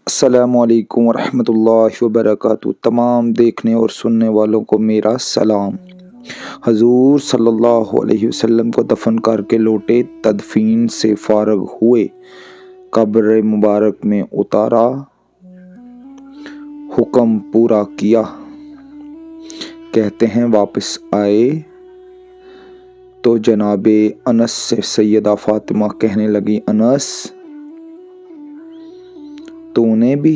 السلام علیکم ورحمۃ اللہ وبرکاتہ۔ تمام دیکھنے اور سننے والوں کو میرا سلام۔ حضور صلی اللہ علیہ وسلم کو دفن کر کے لوٹے، تدفین سے فارغ ہوئے، قبر مبارک میں اتارا، حکم پورا کیا۔ کہتے ہیں واپس آئے تو جناب انس سے سیدہ فاطمہ کہنے لگی، انس تو نے بھی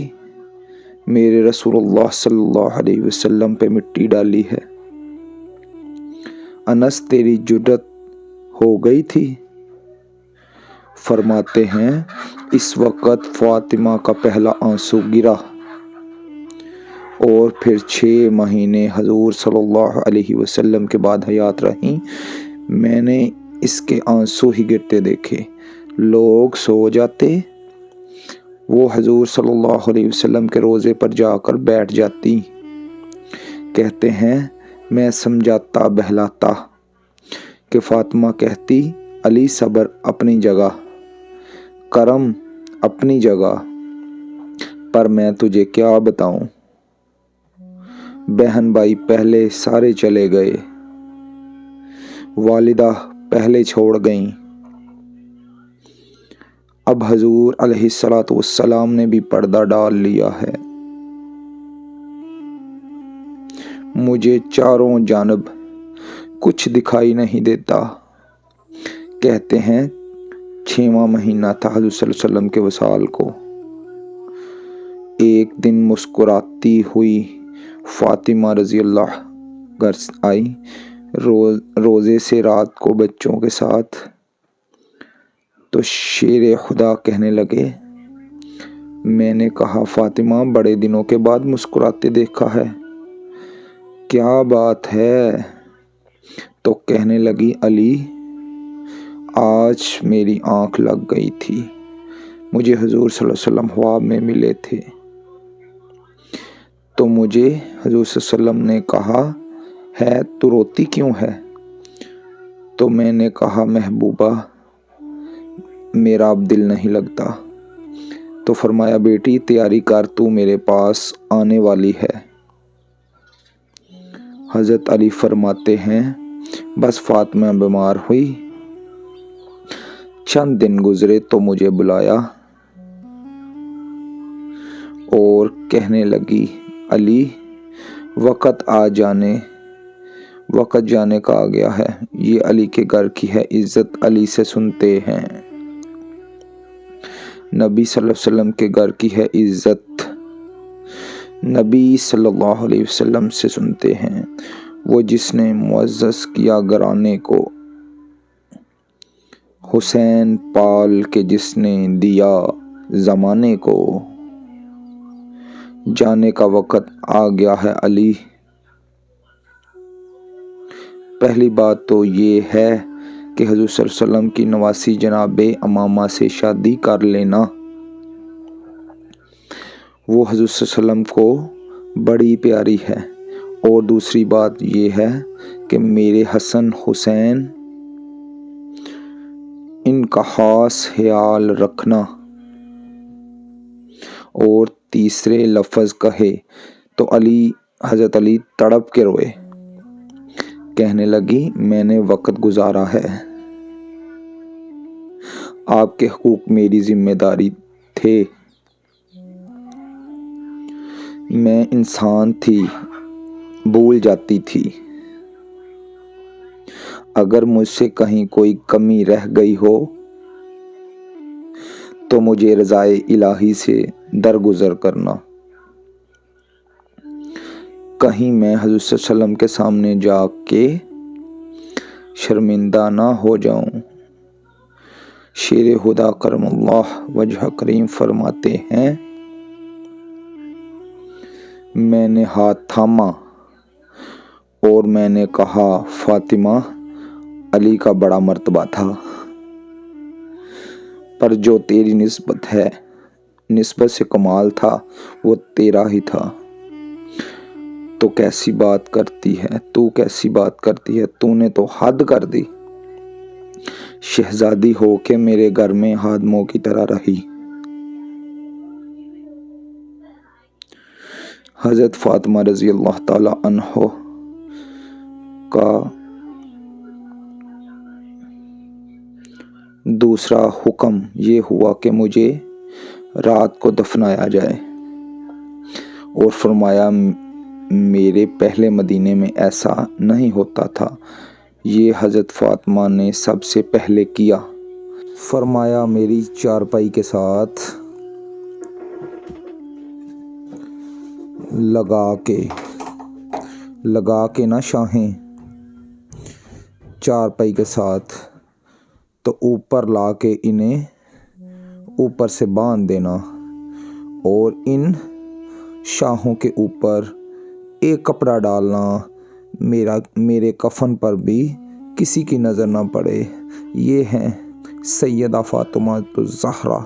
میرے رسول اللہ صلی اللہ علیہ وسلم پہ مٹی ڈالی ہے؟ انس تیری جرت ہو گئی تھی؟ فرماتے ہیں اس وقت فاطمہ کا پہلا آنسو گرا اور پھر 6 مہینے حضور صلی اللہ علیہ وسلم کے بعد حیات رہیں۔ میں نے اس کے آنسو ہی گرتے دیکھے۔ لوگ سو جاتے، وہ حضور صلی اللہ علیہ وسلم کے روضے پر جا کر بیٹھ جاتی۔ کہتے ہیں میں سمجھاتا بہلاتا کہ فاطمہ کہتی، علی صبر اپنی جگہ، کرم اپنی جگہ، پر میں تجھے کیا بتاؤں، بہن بھائی پہلے سارے چلے گئے، والدہ پہلے چھوڑ گئیں، اب حضور علیہ الصلوۃ والسلام نے بھی پردہ ڈال لیا ہے، مجھے چاروں جانب کچھ دکھائی نہیں دیتا۔ کہتے ہیں 6واں مہینہ تھا حضور صلی اللہ علیہ وسلم کے وصال کو۔ ایک دن مسکراتی ہوئی فاطمہ رضی اللہ گھر آئی، روزے سے رات کو بچوں کے ساتھ، تو شیر خدا کہنے لگے، میں نے کہا فاطمہ بڑے دنوں کے بعد مسکراتے دیکھا ہے، کیا بات ہے؟ تو کہنے لگی، علی آج میری آنکھ لگ گئی تھی، مجھے حضور صلی اللہ علیہ وسلم خواب میں ملے تھے، تو مجھے حضور صلی اللہ علیہ وسلم نے کہا ہے تو روتی کیوں ہے؟ تو میں نے کہا محبوبہ میرا اب دل نہیں لگتا۔ تو فرمایا بیٹی تیاری کر، تو میرے پاس آنے والی ہے۔ حضرت علی فرماتے ہیں بس فاطمہ بیمار ہوئی، چند دن گزرے تو مجھے بلایا اور کہنے لگی، علی وقت جانے کا آ گیا ہے، یہ علی کے گھر کی ہے عزت، علی سے سنتے ہیں، نبی صلی اللہ علیہ وسلم کے گھر کی ہے عزت، نبی صلی اللہ علیہ وسلم سے سنتے ہیں، وہ جس نے معزز کیا گھرانے کو، حسین پال کے جس نے دیا زمانے کو، جانے کا وقت آ گیا ہے علی۔ پہلی بات تو یہ ہے کہ حضور صلی اللہ علیہ وسلم کی نواسی جناب امامہ سے شادی کر لینا، وہ حضور صلی اللہ علیہ وسلم کو بڑی پیاری ہے، اور دوسری بات یہ ہے کہ میرے حسن حسین ان کا خاص خیال رکھنا، اور تیسرے لفظ کہے تو حضرت علی تڑپ کے روئے، کہنے لگی میں نے وقت گزارا ہے، آپ کے حقوق میری ذمہ داری تھے، میں انسان تھی، بھول جاتی تھی، اگر مجھ سے کہیں کوئی کمی رہ گئی ہو تو مجھے رضائے الہی سے درگزر کرنا، کہیں میں حضور صلی اللہ علیہ وسلم کے سامنے جا کے شرمندہ نہ ہو جاؤں۔ شیر خدا کرم اللہ وجہ کریم فرماتے ہیں میں نے ہاتھ تھاما اور میں نے کہا فاطمہ علی کا بڑا مرتبہ تھا، پر جو تیری نسبت سے کمال تھا وہ تیرا ہی تھا، تو کیسی بات کرتی ہے، تو نے تو حد کر دی، شہزادی ہو کے میرے گھر میں خادموں کی طرح رہی، حضرت فاطمہ رضی اللہ تعالی عنہ کا دوسرا حکم یہ ہوا کہ مجھے رات کو دفنایا جائے، اور فرمایا میرے پہلے مدینے میں ایسا نہیں ہوتا تھا، یہ حضرت فاطمہ نے سب سے پہلے کیا۔ فرمایا میری چارپائی کے ساتھ لگا کے نہ شاہیں چارپائی کے ساتھ، تو اوپر لا کے انہیں اوپر سے باندھ دینا، اور ان شاہوں کے اوپر ایک کپڑا ڈالنا، میرے کفن پر بھی کسی کی نظر نہ پڑے۔ یہ ہیں سیدہ فاطمہ الزہرا